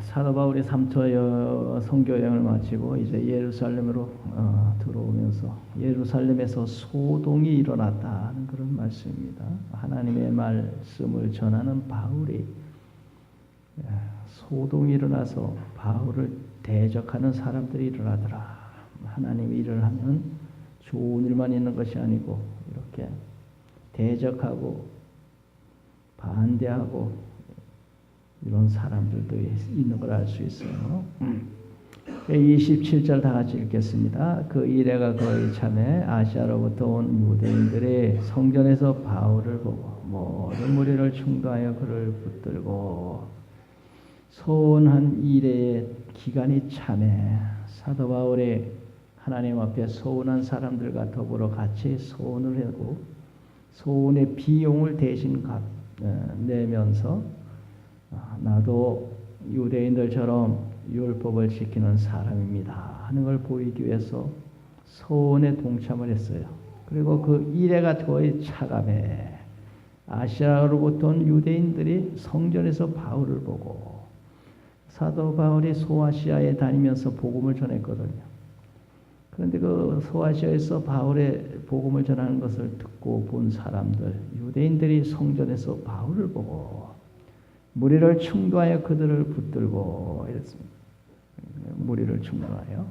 사도 바울이 3차 선교 여행을 마치고 이제 예루살렘으로 들어오면서 예루살렘에서 소동이 일어났다는 그런 말씀입니다. 하나님의 말씀을 전하는 바울이 소동이 일어나서 바울을 대적하는 사람들이 일어나더라. 하나님이 일을 하면 좋은 일만 있는 것이 아니고 이렇게 대적하고 반대하고 이런 사람들도 있는 걸 알 수 있어요. 27절 다 같이 읽겠습니다. 그 이래가 거의 참에 아시아로부터 온 유대인들이 성전에서 바울을 보고 모든 무리를 충동하여 그를 붙들고 소원한 이래의 기간이 참에 사도 바울이 하나님 앞에 소원한 사람들과 더불어 같이 소원을 하고 소원의 비용을 대신 내면서 나도 유대인들처럼 율법을 지키는 사람입니다 하는 걸 보이기 위해서 소원에 동참을 했어요. 그리고 그 이래가 거의 차감해 아시아로부터 온 유대인들이 성전에서 바울을 보고 사도 바울이 소아시아에 다니면서 복음을 전했거든요. 그런데 그 소아시아에서 바울의 복음을 전하는 것을 듣고 본 사람들, 유대인들이 성전에서 바울을 보고 무리를 충동하여 그들을 붙들고 이랬습니다. 무리를 충동하여.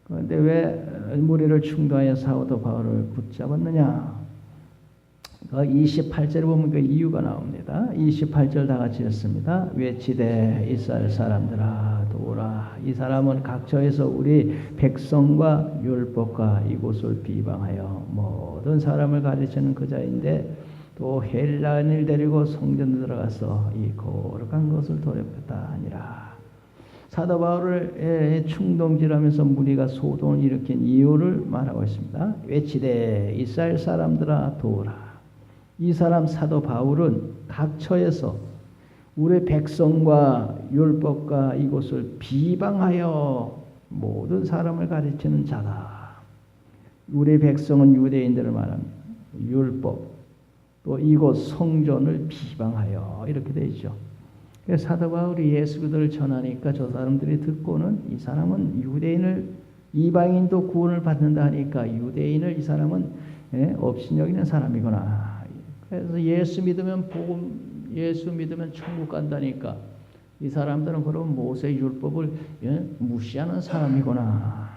그런데 왜 무리를 충동하여 사도 바울을 붙잡았느냐? 28절에 보면 그 이유가 나옵니다. 28절 다 같이 읽습니다. 외치되 이스라엘 사람들아 도라. 이 사람은 각처에서 우리 백성과 율법과 이곳을 비방하여 모든 사람을 가르치는 그 자인데 또 헬라인을 데리고 성전에 들어가서 이 거룩한 것을 더럽혔다 하니라. 사도 바울을 충동질하면서 무리가 소동을 일으킨 이유를 말하고 있습니다. 외치되 이스라엘 사람들아 도라. 이 사람 사도 바울은 각처에서 우리 백성과 율법과 이곳을 비방하여 모든 사람을 가르치는 자다. 우리 백성은 유대인들을 말합니다. 율법 또 이곳 성전을 비방하여 이렇게 되어 있죠. 그래서 사도 바울이 예수 그리스도를 전하니까 저 사람들이 듣고는 이 사람은 유대인을 이방인도 구원을 받는다 하니까 유대인을 이 사람은 업신여기는 사람이구나. 그래서 예수 믿으면 예수 믿으면 천국 간다니까 이 사람들은 그럼 모세 율법을 무시하는 사람이구나.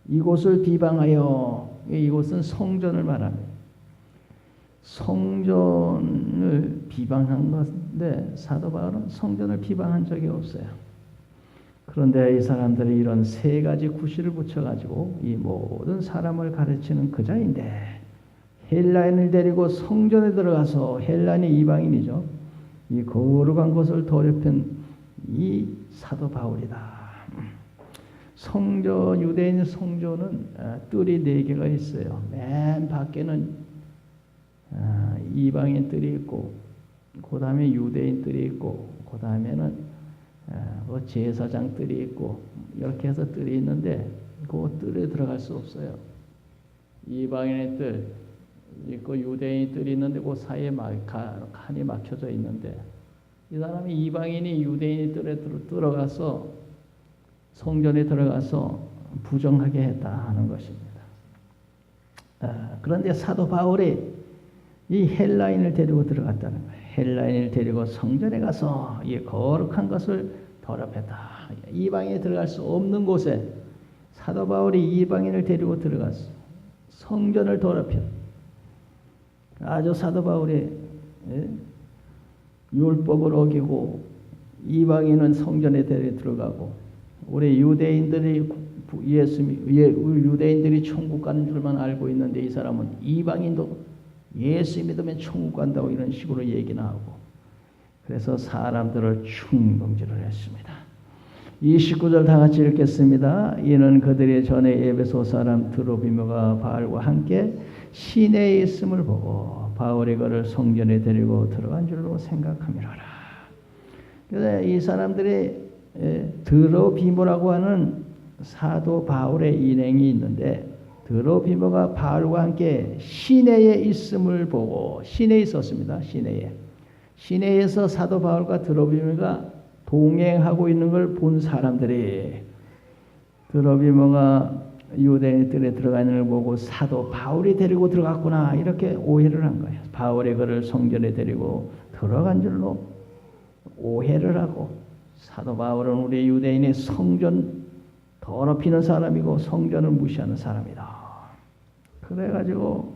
이곳을 비방하여 이곳은 성전을 말합니다. 성전을 비방한 것인데 사도 바울은 성전을 비방한 적이 없어요. 그런데 이 사람들이 이런 세 가지 구실을 붙여가지고 이 모든 사람을 가르치는 그 자인데 헬라인을 데리고 성전에 들어가서 헬라인이 이방인이죠. 이 거룩한 것을 더럽힌 이 사도 바울이다. 성전 유대인 성전은 뜰이 4개가 있어요. 맨 밖에는 이방인 뜰이 있고 그 다음에 유대인 뜰이 있고 그 다음에는 제사장 뜰이 있고 이렇게 해서 뜰이 있는데 그 뜰에 들어갈 수 없어요. 이방인의 뜰 있고 유대인의 뜰이 있는데 그 사이에 칸이 막혀져 있는데 이 사람이 이방인이 유대인의 뜰에 들어가서 성전에 들어가서 부정하게 했다 하는 것입니다. 그런데 사도 바울이 이 헬라인을 데리고 들어갔다는 거예요. 헬라인을 데리고 성전에 가서 이 거룩한 것을 더럽혔다. 이방인이 들어갈 수 없는 곳에 사도 바울이 이방인을 데리고 들어갔어. 성전을 더럽혔다. 아주 사도 바울이 율법을 어기고 이방인은 성전에 들어가고 우리 유대인들이 유대인들이 천국 가는 줄만 알고 있는데 이 사람은 이방인도 예수 믿으면 천국 간다고 이런 식으로 얘기나 하고 그래서 사람들을 충동질을 했습니다. 29절 다 같이 읽겠습니다. 이는 그들이 전에 에베소 사람 드로비모가 바울과 함께 시내에 있음을 보고 바울이 그를 성전에 데리고 들어간 줄로 생각함이로라. 그래서 이 사람들이 드로비모라고 하는 사도 바울의 일행이 있는데 드로비모가 바울과 함께 시내에 있음을 보고 시내에 있었습니다. 시내에서 사도 바울과 드로비모가 동행하고 있는 걸 본 사람들이 드로비모가 유대인 뜰에 들어가 있는 걸 보고 사도 바울이 데리고 들어갔구나 이렇게 오해를 한 거예요. 바울이 그를 성전에 데리고 들어간 줄로 오해를 하고 사도 바울은 우리 유대인의 성전 더럽히는 사람이고 성전을 무시하는 사람이다. 그래가지고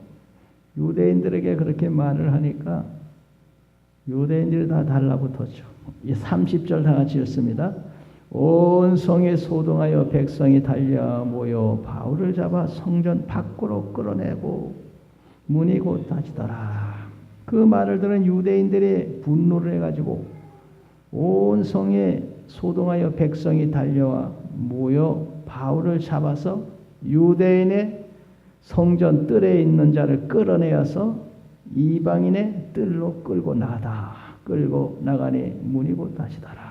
유대인들에게 그렇게 말을 하니까 유대인들이 다 달라붙었죠. 이 30절 다 같이 읽습니다. 온 성에 소동하여 백성이 달려 모여 바울을 잡아 성전 밖으로 끌어내고 문이 곧 닫히더라. 그 말을 들은 유대인들이 분노를 해가지고 온 성에 소동하여 백성이 달려와 모여 바울을 잡아서 유대인의 성전 뜰에 있는 자를 끌어내어서 이방인의 뜰로 끌고 나가다. 끌고 나가니 문이 곧 닫히더라.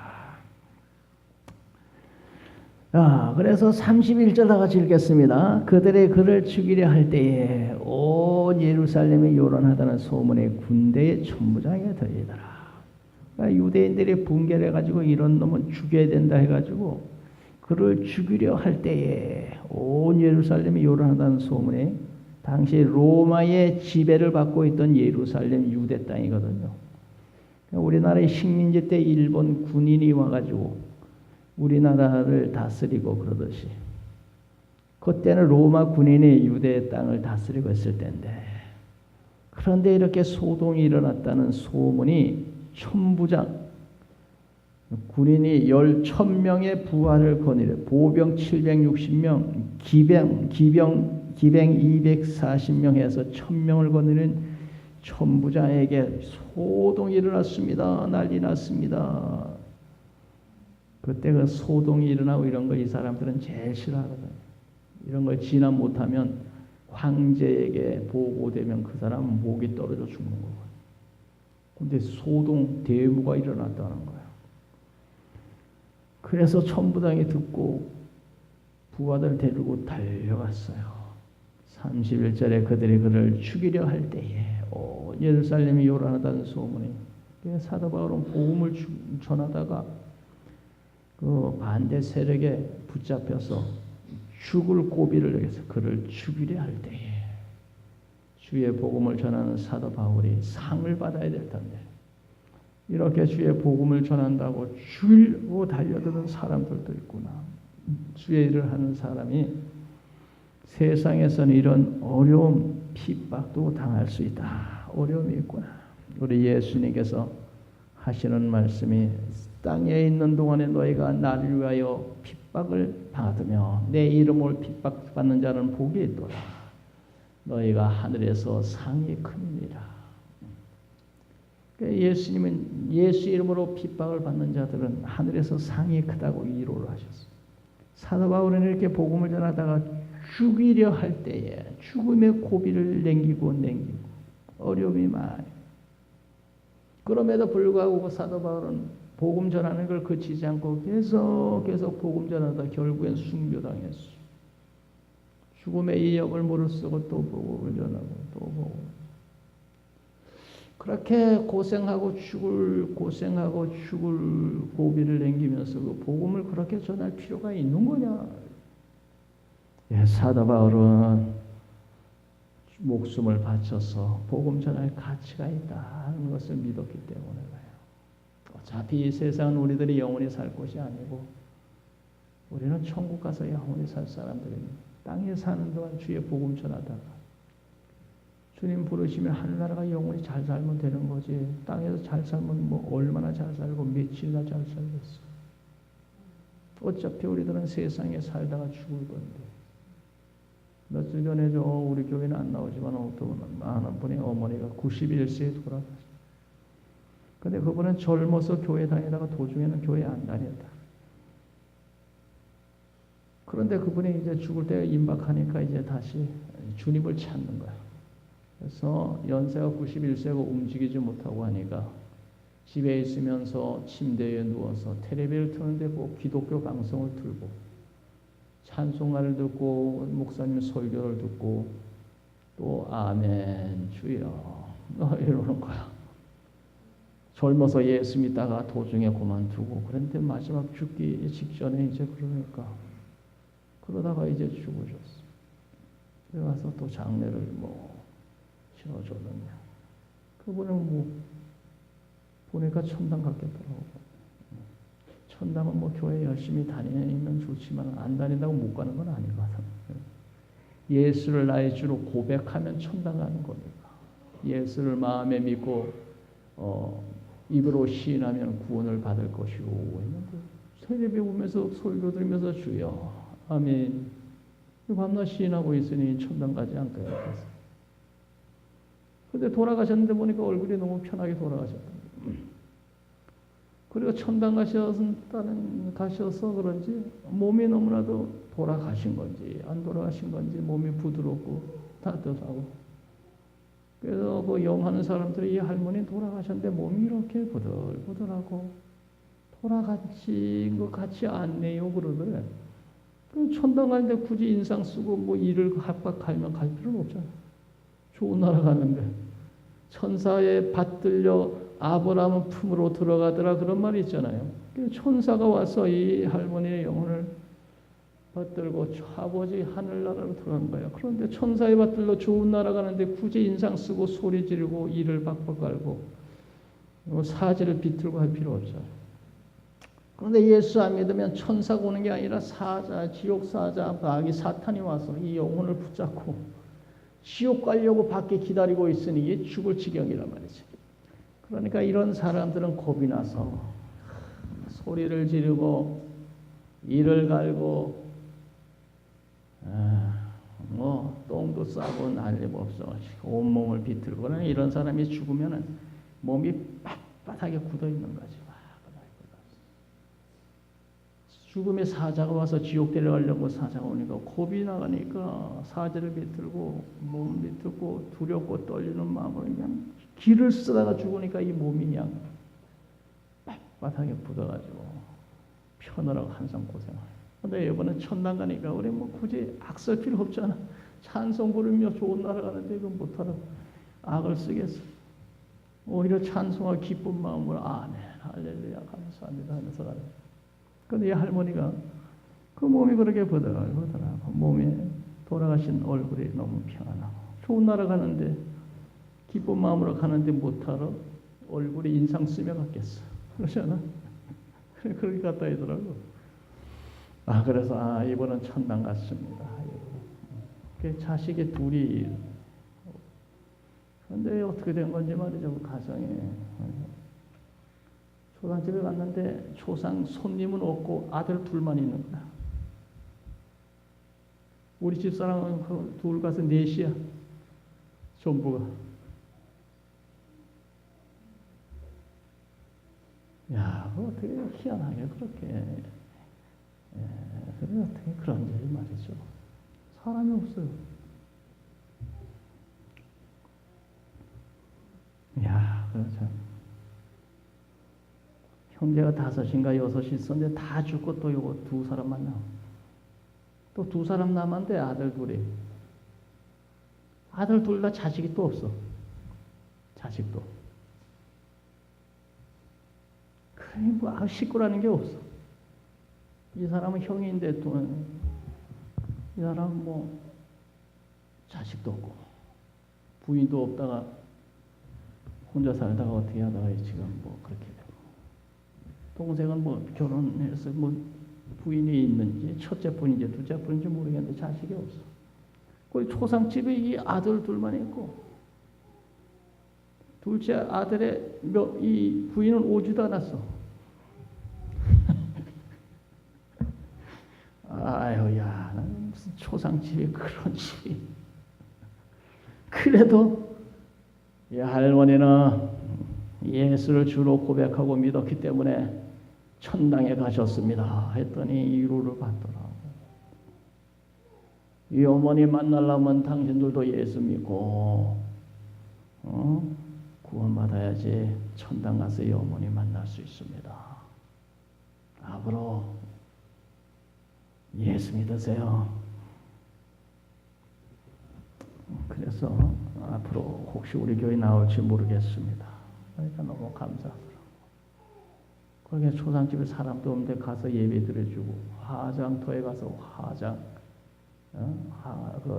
그래서 31절 다 같이 읽겠습니다. 그들의 그를 죽이려 할 때에 온 예루살렘이 요란하다는 소문이 군대의 천부장에 들리더라. 그러니까 유대인들이 분개를 해가지고 이런 놈은 죽여야 된다 해가지고 그를 죽이려 할 때에 온 예루살렘이 요란하다는 소문이 당시 로마의 지배를 받고 있던 예루살렘 유대 땅이거든요. 우리나라의 식민지 때 일본 군인이 와가지고 우리나라를 다스리고 그러듯이 그때는 로마 군인이 유대 땅을 다스리고 있을 때인데 그런데 이렇게 소동이 일어났다는 소문이 천부장 군인이 10,000명의 부하를 거느려 보병 760명 기병 240명 해서 1,000명을 거느린 천부장에게 소동이 일어났습니다. 난리 났습니다. 그때 그 소동이 일어나고 이런 거 이 사람들은 제일 싫어하거든요. 이런 걸 진압 못하면 황제에게 보고되면 그 사람은 목이 떨어져 죽는 거거든요. 근데 소동 대무가 일어났다는 거예요. 그래서 천부장이 듣고 부하들 데리고 달려갔어요. 31절에 그들이 그를 죽이려 할 때에 예루살렘이 요란하다는 소문이 사도 바울은 복음을 전하다가 그 반대 세력에 붙잡혀서 죽을 고비를 내서 그를 죽이려 할 때에 주의 복음을 전하는 사도 바울이 상을 받아야 될 텐데 이렇게 주의 복음을 전한다고 죽이려고 달려드는 사람들도 있구나. 주의 일을 하는 사람이 세상에서는 이런 어려움, 핍박도 당할 수 있다. 어려움이 있구나. 우리 예수님께서 하시는 말씀이 땅에 있는 동안에 너희가 나를 위하여 핍박을 받으며 내 이름을 핍박받는 자는 복이 있도다. 너희가 하늘에서 상이 큽니다. 예수님은 예수 이름으로 핍박을 받는 자들은 하늘에서 상이 크다고 위로를 하셨어요. 사도 바울은 이렇게 복음을 전하다가 죽이려 할 때에 죽음의 고비를 넘기고 어려움이 많아요. 그럼에도 불구하고 사도 바울은 복음 전하는 걸 그치지 않고 계속 복음 전하다 결국엔 순교당했어. 죽음의 이 역을 무릅쓰고 또 복음을 전하고 또 복음. 그렇게 고생하고 죽을 고비를 넘기면서 그 복음을 그렇게 전할 필요가 있는 거냐? 사도 바울은 목숨을 바쳐서 복음 전할 가치가 있다는 것을 믿었기 때문에 그래요. 어차피 이 세상은 우리들이 영원히 살 곳이 아니고 우리는 천국 가서 영원히 살 사람들입니다. 땅에 사는 동안 주의 복음 전하다가 주님 부르시면 하늘나라가 영원히 잘 살면 되는 거지. 땅에서 잘 살면 뭐 얼마나 잘 살고 며칠이나 잘 살겠어. 어차피 우리들은 세상에 살다가 죽을 건데. 며칠 전에 우리 교회는 안 나오지만 어떤 많은 분의 어머니가 91세에 돌아가셨어요. 근데 그분은 젊어서 교회 다니다가 도중에는 교회 안 다녔다. 그런데 그분이 이제 죽을 때가 임박하니까 이제 다시 주님을 찾는 거야. 그래서 연세가 91세고 움직이지 못하고 하니까 집에 있으면서 침대에 누워서 텔레비를 트는데 꼭 기독교 방송을 틀고 찬송가를 듣고 목사님 설교를 듣고 또 아멘 주여 이러는 거야. 젊어서 예수 믿다가 도중에 그만두고 그런데 마지막 죽기 직전에 이제 그러다가 이제 죽으셨어. 그래 가서 또 장례를 치러줬는데 그분은 보니까 천당 갔겠더라고. 천당은 교회 열심히 다니면 좋지만 안 다닌다고 못 가는 건 아니거든. 예수를 나의 주로 고백하면 천당 가는 거니까. 예수를 마음에 믿고 입으로 시인하면 구원을 받을 것이고 세례 오면서 설교 들으면서 주여 아멘 밤낮 시인하고 있으니 천당 가지 않겠어. 근데 돌아가셨는데 보니까 얼굴이 너무 편하게 돌아가셨다. 그리고 천당 가셔서 그런지 몸이 너무나도 돌아가신 건지 안 돌아가신 건지 몸이 부드럽고 따뜻하고 그래서 영하는 사람들이 이 할머니 돌아가셨는데 몸이 이렇게 부들부들하고 돌아가신 것 같지 않네요 그러더래. 그럼 천당 가는데 굳이 인상 쓰고 일을 합박하면 갈 필요는 없잖아. 좋은 나라 가는데 천사의 받들려 아브라함 품으로 들어가더라 그런 말이 있잖아요. 천사가 와서 이 할머니의 영혼을 받들고 아버지 하늘나라로 들어간 거예요. 그런데 천사의 받들러 좋은 나라 가는데 굳이 인상 쓰고 소리 지르고 이를 박박 깔고 사지를 비틀고 할 필요 없어요. 그런데 예수 안 믿으면 천사가 오는 게 아니라 지옥 사자, 마귀 사탄이 와서 이 영혼을 붙잡고 지옥 가려고 밖에 기다리고 있으니 이게 죽을 지경이란 말이죠. 그러니까 이런 사람들은 겁이 나서 소리를 지르고 이를 갈고 똥도 싸고 난리 없어 온몸을 비틀고 이런 사람이 죽으면 몸이 빳빳하게 굳어 있는 거지. 죽음의 사자가 와서 지옥 데려가려고 사자가 오니까 겁이 나가니까 사지를 비틀고 몸을 비틀고 두렵고 떨리는 마음으로 그냥 길을 쓰다가 죽으니까 이 몸이 그냥 빳빳하게 굳어가지고 편하라고 항상 고생을. 근데 이번엔 천당 가니까 우리 굳이 악 쓸 필요 없잖아. 찬송 부르며 좋은 나라 가는데 이거 못하라고 악을 쓰겠어. 오히려 찬송과 기쁜 마음으로 아멘 할렐루야 감사합니다 하면서 가는. 근데 이 할머니가 그 몸이 그렇게 부들부들하고 몸에 돌아가신 얼굴이 너무 편안하고 좋은 나라 가는데 기쁜 마음으로 가는데 못하러 얼굴에 인상 쓰며 갔겠어. 그러잖아. 그렇게 갔다 하더라고. 그래서 이번은 천당 갔습니다. 자식이 둘이. 그런데 어떻게 된 건지 말이죠. 그 가정에. 초상집에 갔는데 초상 손님은 없고 아들 둘만 있는 거야. 우리 집사람은 둘 가서 넷이야. 전부가. 야, 어떻게 희한하게 그렇게. 그래 어떻게 그런 일이 말이죠. 사람이 없어요. 야, 그렇죠. 형제가 5인가 6이 있었는데 다 죽고 또 요거 2사람만 남아. 또 2사람 남았는데 아들 둘이. 아들 둘 다 자식이 또 없어. 자식도. 그래 식구라는 게 없어. 이 사람은 형인데 또 이 사람은 자식도 없고 부인도 없다가 혼자 살다가 어떻게 하다가 지금 그렇게 되고 동생은 결혼해서 부인이 있는지 첫째 분인지 둘째 분인지 모르겠는데 자식이 없어. 거기 초상집에 이 아들 둘만 있고 둘째 아들의 이 부인은 오지도 않았어. 아유야, 무슨 초상집이 그런 집이. 그래도 이 할머니는 예수를 주로 고백하고 믿었기 때문에 천당에 가셨습니다. 했더니 위로를 받더라고. 이 어머니 만나려면 당신들도 예수 믿고 구원받아야지 천당 가서 이 어머니 만날 수 있습니다. 앞으로 예수 믿으세요. 그래서 앞으로 혹시 우리 교회 나올지 모르겠습니다. 그러니까 너무 감사하더라고. 거기에 초상집에 사람도 없는데 가서 예배 드려주고 화장터에 가서 화장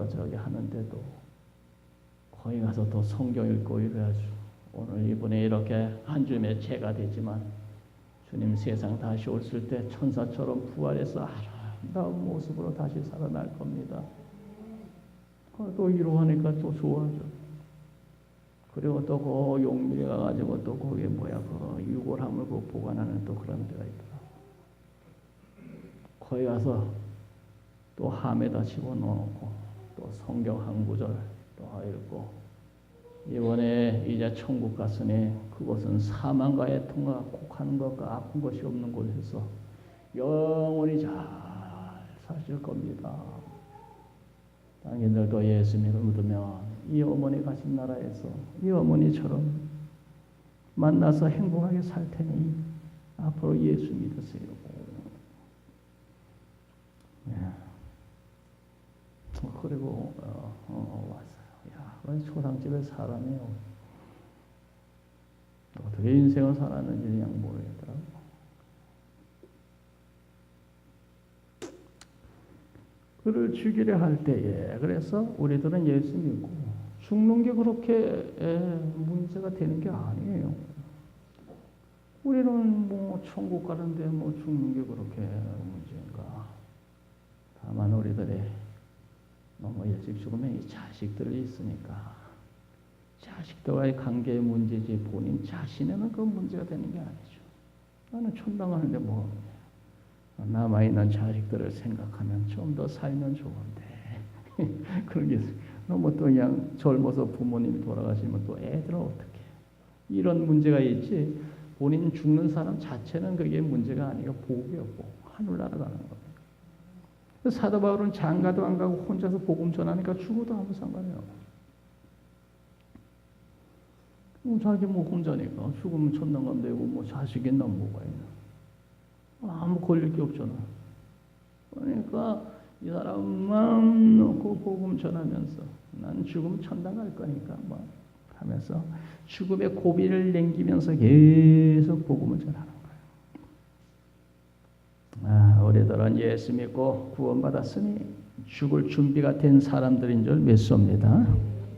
저기 하는데도 거기 가서 또 성경 읽고 이래야죠. 오늘 이번에 이렇게 한 주의 채가 되지만 주님 세상 다시 오실 때 천사처럼 부활해서 아름다운 모습으로 다시 살아날 겁니다. 또 위로하니까 또 좋아져. 그리고 또 그 용밀에 가가지고 또 거기에 그 유골함을 보관하는 또 그런 데가 있더라. 거기 가서 또 함에다 집어넣고 또 성경 한 구절 또 읽고 이번에 이제 천국 갔으니 그곳은 사망과의 통과 곡하는 것과 아픈 것이 없는 곳에서 영원히 잘 사실 겁니다. 당신들도 예수 믿으면 이 어머니 가신 나라에서 이 어머니처럼 만나서 행복하게 살 테니 앞으로 예수 믿으세요. 그리고 왔어요. 야, 초상집에 사람이요. 어떻게 인생을 살았는지 그냥 모르겠더라고. 그를 죽이려 할 때에 그래서 우리들은 예수 믿고 죽는 게 그렇게 문제가 되는 게 아니에요. 우리는 뭐 천국 가는데 뭐 죽는 게 그렇게 문제인가. 다만 우리들이 너무 일찍 죽으면 이 자식들이 있으니까 자식들과의 관계의 문제지 본인 자신에는 그 문제가 되는 게 아니죠. 나는 천당 가는데 뭐 남아있는 자식들을 생각하면 좀 더 살면 좋은데 그런 게 너무 또 그냥 젊어서 부모님이 돌아가시면 또 애들은 어떻게 이런 문제가 있지 본인 죽는 사람 자체는 그게 문제가 아니고 복이었고 하늘나라 가는 거예요. 사도 바울은 장가도 안 가고 혼자서 복음 전하니까 죽어도 아무 상관이 없어. 자기 뭐 혼자니까 죽으면 천당 가면 되고 뭐 자식이 있나 뭐가 있나 아무 걸릴 게 없잖아. 그러니까 이 사람 마음 놓고 복음 전하면서 난 죽으면 천당 갈 거니까 뭐 하면서 죽음의 고비를 넘기면서 계속 복음을 전하는 거예요. 우리들은 예수 믿고 구원받았으니 죽을 준비가 된 사람들인 줄 믿습니다.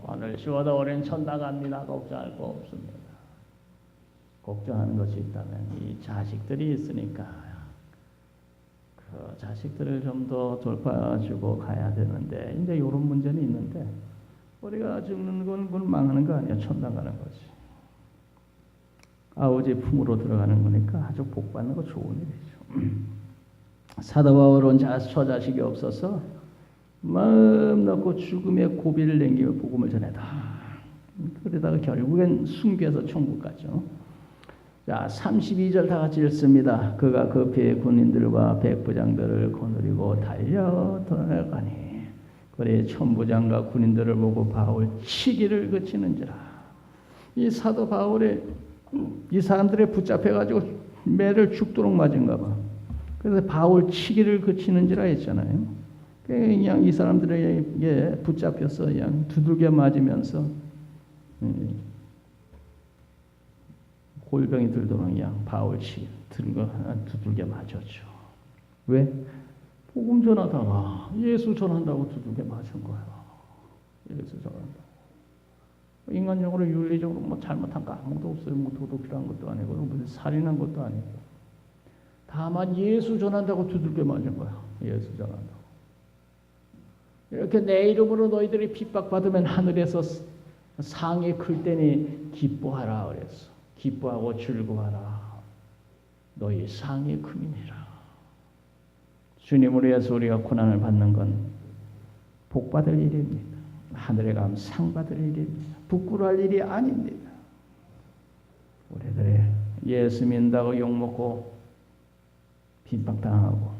오늘 죽어도 우리는 천당 갑니다. 걱정할 거 없습니다. 걱정하는 것이 있다면 이 자식들이 있으니까 그 자식들을 좀 더 돌봐주고 가야 되는데 이제 이런 문제는 있는데 우리가 죽는 건 망하는 거 아니야. 천당 가는 거지. 아버지 품으로 들어가는 거니까 아주 복 받는 거 좋은 일이죠. 사도 바울은 처자식이 없어서 마음 놓고 죽음의 고비를 넘기며 복음을 전해다. 그러다가 결국엔 순교해서 천국 갔죠. 자, 32절 다 같이 읽습니다. 그가 급히 군인들과 백부장들을 거느리고 달려 돌아가니 그리 천부장과 군인들을 보고 바울 치기를 그치는지라. 이 사도 바울이 이 사람들에 붙잡혀가지고 매를 죽도록 맞은가 봐. 그래서 바울 치기를 그치는지라 했잖아요. 그냥 이 사람들에게 붙잡혀서 그냥 두들겨 맞으면서 골병이 들도록 그냥 바울 두들겨 맞았죠. 왜? 복음 전하다가 예수 전한다고 두들겨 맞은 거야. 예수 전한다. 인간적으로 윤리적으로 뭐 잘못한 거 아무것도 없어요. 뭐 도둑질한 것도 아니고 무슨 살인한 것도 아니고. 다만 예수 전한다고 두들겨 맞은 거야. 예수 전한다고. 이렇게 내 이름으로 너희들이 핍박받으면 하늘에서 상이 클 때니 기뻐하라 그랬어. 기뻐하고 즐거워하라. 너희 상이 금이니라. 주님으로 해서 우리가 고난을 받는 건 복받을 일입니다. 하늘에 가면 상 받을 일입니다. 부끄러워할 일이 아닙니다. 우리들이 예수 믿는다고 욕먹고 핍박당하고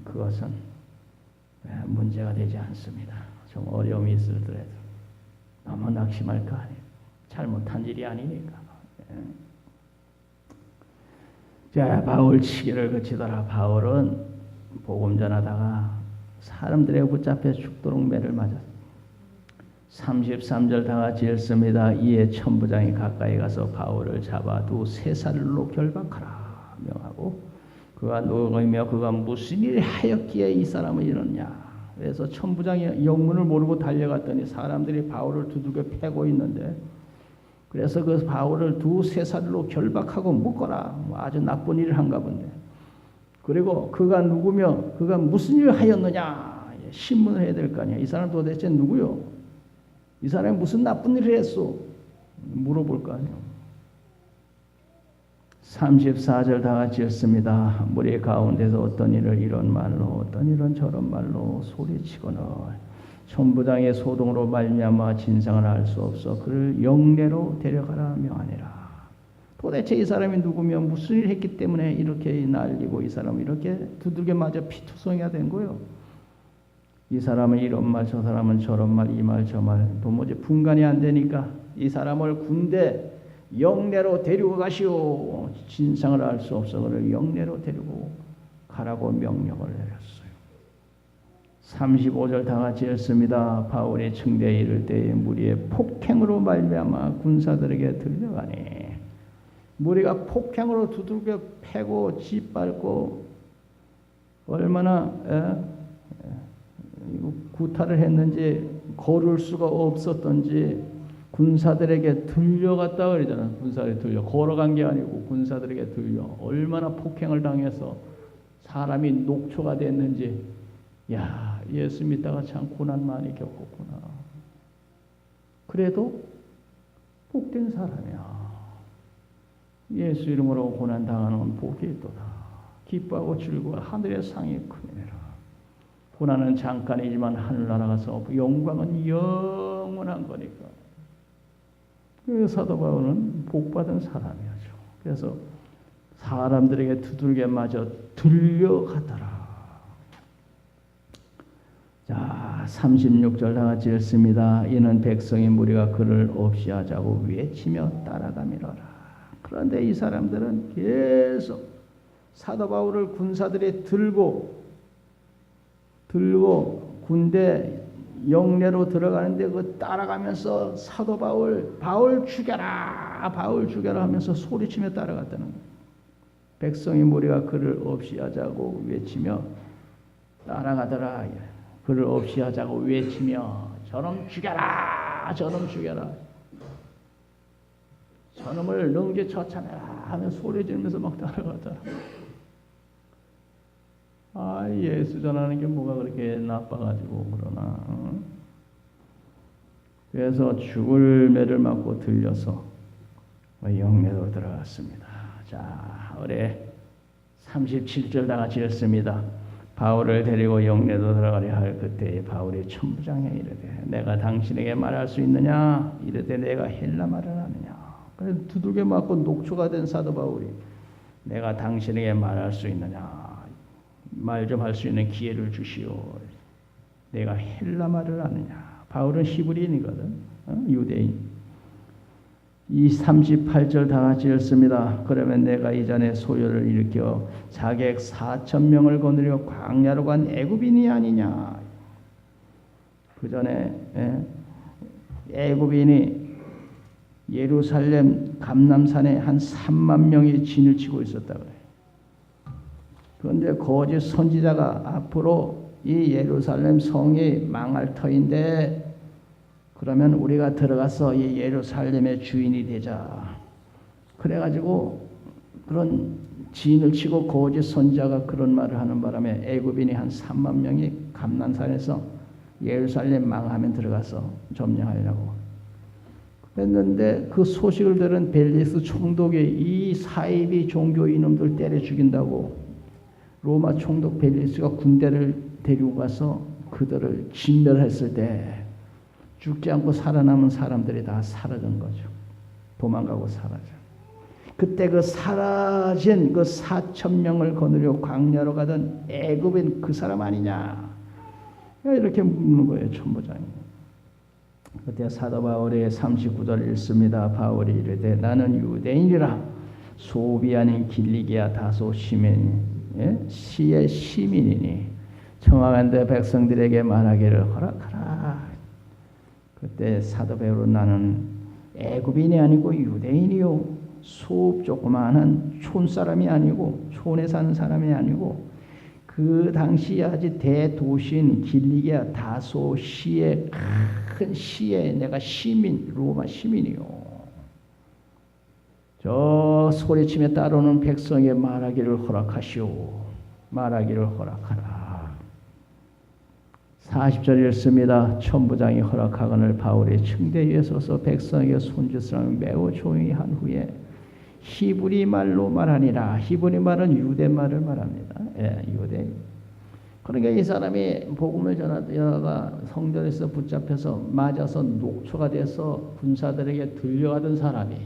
그것은 문제가 되지 않습니다. 좀 어려움이 있을더라도 너무 낙심할 거 아니에요. 잘못한 일이 아니니까. 자, 바울 치기를 그치더라. 바울은 복음 전하다가 사람들에 붙잡혀 죽도록 매를 맞았어요. 33절 다 같이 읽습니다. 이에 천부장이 가까이 가서 바울을 잡아 두 쇠살로 결박하라 명하고 그가 누구이며 그가 무슨 일을 하였기에 이 사람을 이러냐. 그래서 천부장이 영문을 모르고 달려갔더니 사람들이 바울을 두들겨 패고 있는데 그래서 그 바울을 두 쇠살로 결박하고 묶어라. 아주 나쁜 일을 한가 본데. 그리고 그가 누구며 그가 무슨 일을 하였느냐. 신문을 해야 될 거 아니야. 이 사람 도대체 누구요? 이 사람이 무슨 나쁜 일을 했어? 물어볼 거 아니에요. 34절 다 같이 읽습니다. 무리 가운데서 어떤 일을 이런 말로 어떤 일은 저런 말로 소리치거늘 천부장의 소동으로 말미암아 진상을 알 수 없어 그를 영내로 데려가라 명하니라. 도대체 이 사람이 누구며 무슨 일을 했기 때문에 이렇게 날리고 이 사람을 이렇게 두들겨 맞아 피투성이가 된 거예요. 이 사람은 이런 말 저 사람은 저런 말 이 말 저 말 도무지 분간이 안 되니까 이 사람을 군대 영내로 데리고 가시오. 진상을 알 수 없어 그를 영내로 데리고 가라고 명령을 내렸어요. 35절 다 같이 읽습니다. 바울이 청대에 이를 때에 무리의 폭행으로 말미암아 군사들에게 들려가니 무리가 폭행으로 두들겨 패고 짓밟고 얼마나 구타를 했는지 걸을 수가 없었던지 군사들에게 들려갔다 그러잖아요. 군사들이 들려 걸어간 게 아니고 군사들에게 들려 얼마나 폭행을 당해서 사람이 녹초가 됐는지. 야, 예수 믿다가 참 고난 많이 겪었구나. 그래도 복된 사람이야. 예수 이름으로 고난 당하는 복이 있도다. 기뻐하고 즐거워 하늘의 상이 크니라. 고난은 잠깐이지만 하늘나라 가서 영광은 영원한 거니까. 그 사도 바울은 복받은 사람이죠. 그래서 사람들에게 두들겨 맞아 들려가더라. 자, 36절 다 같이 읽습니다. 이는 백성의 무리가 그를 없이 하자고 외치며 따라가미러라. 그런데 이 사람들은 계속 사도 바울을 군사들이 들고 군대 영내로 들어가는데 그 따라가면서 사도 바울 죽여라 하면서 소리치며 따라갔다는 거예요. 백성의 무리가 그를 없이 하자고 외치며 따라가더라. 그를 없이 하자고 외치며 저놈 죽여라 저놈을 능지처참해라 하며 소리 지르면서 막 따라가더라. 아, 예수 전하는 게 뭐가 그렇게 나빠가지고 그러나. 그래서 죽을 매를 맞고 들려서 영내로 들어갔습니다. 자, 올해 37절 다 같이 읽습니다. 바울을 데리고 영내로 들어가려 할 그때에 바울이 천부장에 이르되 내가 당신에게 말할 수 있느냐? 이르되 내가 헬라 말을 하느냐? 그래서 두들겨 맞고 녹초가 된 사도 바울이 내가 당신에게 말할 수 있느냐? 말 좀 할 수 있는 기회를 주시오. 내가 헬라 말을 아느냐? 바울은 히브리인이거든. 유대인. 이 38절 다 같이 읽습니다. 그러면 내가 이전에 소요를 일으켜 자객 4,000명을 거느려 광야로 간 애굽인이 아니냐? 그 전에 애굽인이 예루살렘 감람산에 한 3만 명이 진을 치고 있었다 그래요. 그런데 거짓 선지자가 앞으로 이 예루살렘 성이 망할 터인데 그러면 우리가 들어가서 이 예루살렘의 주인이 되자. 그래가지고 그런 진을 치고 거짓 선지자가 그런 말을 하는 바람에 애굽인이 한 3만 명이 감난산에서 예루살렘 망하면 들어가서 점령하려고 그랬는데 그 소식을 들은 벨리스 총독이 이 사이비 종교 이놈들 때려 죽인다고 로마 총독 벨리스가 군대를 데리고 가서 그들을 진멸했을 때 죽지 않고 살아남은 사람들이 다 사라진 거죠. 도망가고 사라져. 그때 그 사라진 그 4,000명을 거느려 광야로 가던 애굽인 그 사람 아니냐? 이렇게 묻는 거예요, 천부장이. 그때 사도 바울의 39절 읽습니다. 바울이 이르되 나는 유대인이라 소비 아닌 길리기아 다소 시의 시민이니 청하건대 백성들에게 말하기를 허락하라. 그때 사도 베드로 나는 애굽인이 아니고 유대인이요 숲 조그마한 촌 사람이 아니고 촌에 사는 사람이 아니고 그 당시 아주 대도시인 길리기아 다소 시의 큰 시에 내가 시민 로마 시민이요. 저 소리치며 따르는 백성에 말하기를 허락하시오. 말하기를 허락하라. 40절 읽습니다. 천부장이 허락하거늘 바울이 층대 위에 서서 백성에게 손짓을 매우 조용히 한 후에 히브리 말로 말하니라. 히브리 말은 유대 말을 말합니다. 예, 유대. 그러니까 이 사람이 복음을 전하다가 성전에서 붙잡혀서 맞아서 녹초가 돼서 군사들에게 들려가던 사람이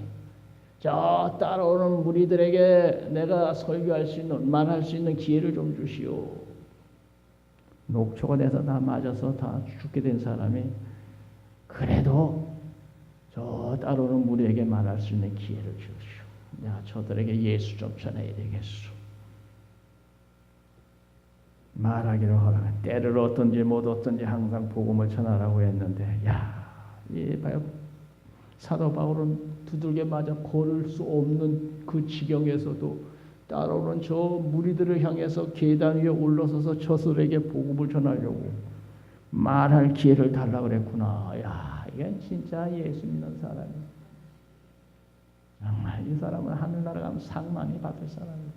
저 따라오는 무리들에게 내가 설교할 수 있는 말할 수 있는 기회를 좀 주시오. 녹초가 돼서 다 맞아서 다 죽게 된 사람이 그래도 저 따라오는 무리에게 말할 수 있는 기회를 주시오. 야, 저들에게 예수 좀 전해야 되겠소. 말하기를 허락해. 때를 얻든지 못 얻든지 항상 복음을 전하라고 했는데, 야, 이 봐요. 사도 바울은 두들겨 맞아 걸을 수 없는 그 지경에서도 따라오는 저 무리들을 향해서 계단 위에 올라서서 저들에게 복음을 전하려고 말할 기회를 달라고 그랬구나. 야, 이건 진짜 예수 믿는 사람이야. 정말 이 사람은 하늘나라 가면 상 많이 받을 사람이구나.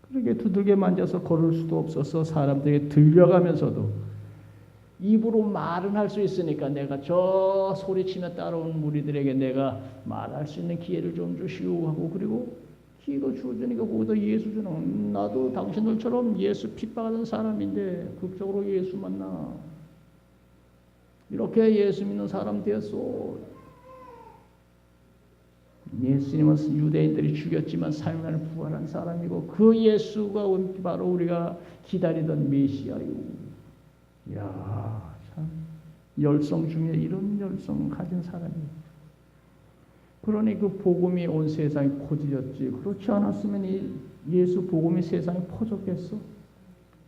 그렇게 두들겨 만져서 걸을 수도 없어서 사람들에게 들려가면서도 입으로 말은 할 수 있으니까 내가 저 소리치며 따라온 무리들에게 내가 말할 수 있는 기회를 좀 주시오 하고 그리고 기회가 주어지니까 거기다 예수 주는 나도 당신들처럼 예수 핍박하던 사람인데 극적으로 예수 만나 이렇게 예수 믿는 사람 되었어. 예수님은 유대인들이 죽였지만 살면 부활한 사람이고 그 예수가 바로 우리가 기다리던 메시아요. 이야, 참 열성 중에 이런 열성 가진 사람이에요. 그러니 그 복음이 온 세상에 퍼지렸지. 그렇지 않았으면 이 예수 복음이 세상에 퍼졌겠어?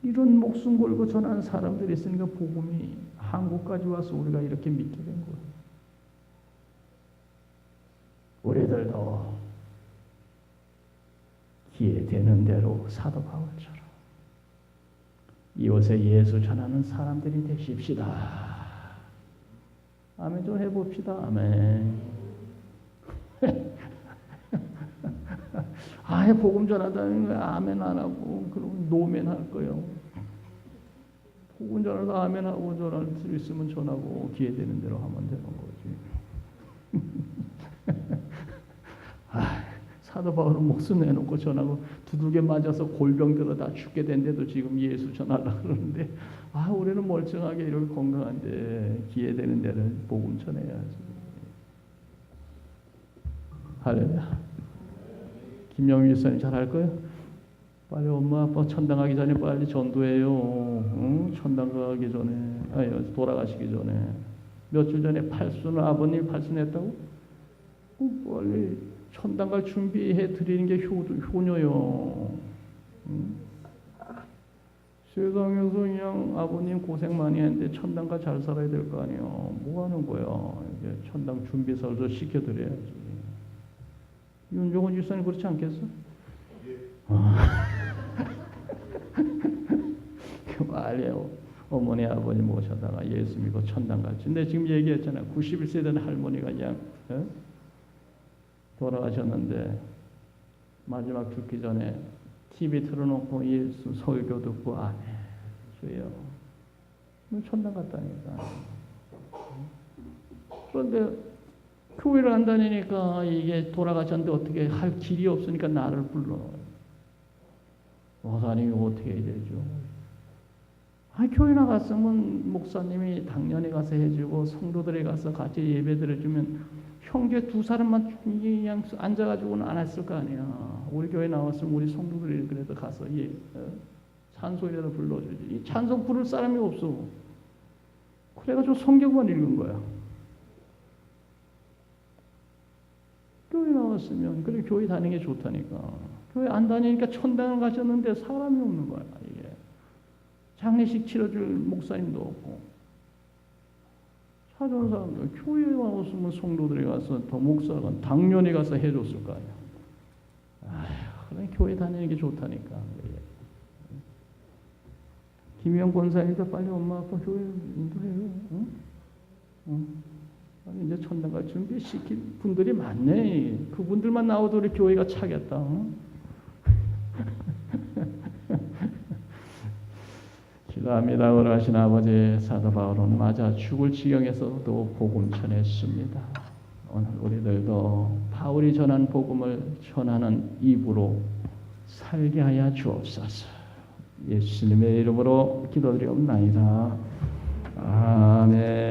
이런 목숨 걸고 전하는 사람들이 있으니까 복음이 한국까지 와서 우리가 이렇게 믿게 된 거예요. 우리들도 기회 되는 대로 사도 바울처럼 이곳에 예수 전하는 사람들이 되십시다. 아멘 좀 해봅시다. 아멘. 아예 복음 전하다는 거 아멘 안 하고 그럼 노멘 할 거예요. 복음 전하다 아멘 하고 전할 수 있으면 전하고 기회 되는 대로 하면 되는 거지. 사도 바울은 목숨 내놓고 전하고 두들겨 맞아서 골병 들어 다 죽게 된데도 지금 예수 전하려고 그러는데 우리는 멀쩡하게 이렇게 건강한데 기회 되는 데를 복음 전해야지. 할렐루야. 김영희 집사님 잘할 거예요? 빨리 엄마 아빠 천당 가기 전에 빨리 전도해요. 응? 천당 가기 전에 돌아가시기 전에 며칠 전에 팔순 아버님 팔순했다고? 빨리 천당 갈 준비해 드리는 게 효녀요. 응? 세상에서 그냥 아버님 고생 많이 했는데 천당 가 잘 살아야 될 거 아니에요. 뭐 하는 거야? 이제 천당 준비설도 시켜드려야지. 윤종원 집사님 그렇지 않겠어? 빨리 어머니 아버님 모셔다가 예수 믿고 천당 갈지. 근데 지금 얘기했잖아. 91세 된 할머니가 그냥 돌아가셨는데 마지막 죽기 전에 TV 틀어놓고 예수 설교 듣고 아멘 주여 천당 갔다니까. 그런데 교회를 안 다니니까 이게 돌아가셨는데 어떻게 할 길이 없으니까 나를 불러. 목사님이 어떻게 해야 되죠? 교회 나갔으면 목사님이 당연히 가서 해주고 성도들이 가서 같이 예배 드려주면 형제 두 사람만 그냥 앉아가지고는 안 했을 거 아니야. 우리 교회 나왔으면 우리 성도들이 그래도 가서 찬송이라도 불러주지. 이 찬송 부를 사람이 없어. 그래가지고 성경만 읽은 거야. 교회 나왔으면 그래 교회 다니는 게 좋다니까. 교회 안 다니니까 천당을 가셨는데 사람이 없는 거야. 이게. 장례식 치러줄 목사님도 없고. 사주하는 사람들 교회에 왔으면 성도들이 가서 더 목사가 당연히 가서 해줬을 거 아니야. 그래 교회 다니는 게 좋다니까. 김영 권사님도 빨리 엄마 아빠 교회 인도해요. 응? 응? 이제 천당 갈 준비 시킬 분들이 많네. 그분들만 나오도 우리 교회가 차겠다. 응? 기도합니다. 어르신 아버지, 사도 바울은 맞아 죽을 지경에서도 복음 전했습니다. 오늘 우리들도 바울이 전한 복음을 전하는 입으로 살게 하여 주옵소서. 예수님의 이름으로 기도드리옵나이다. 아멘.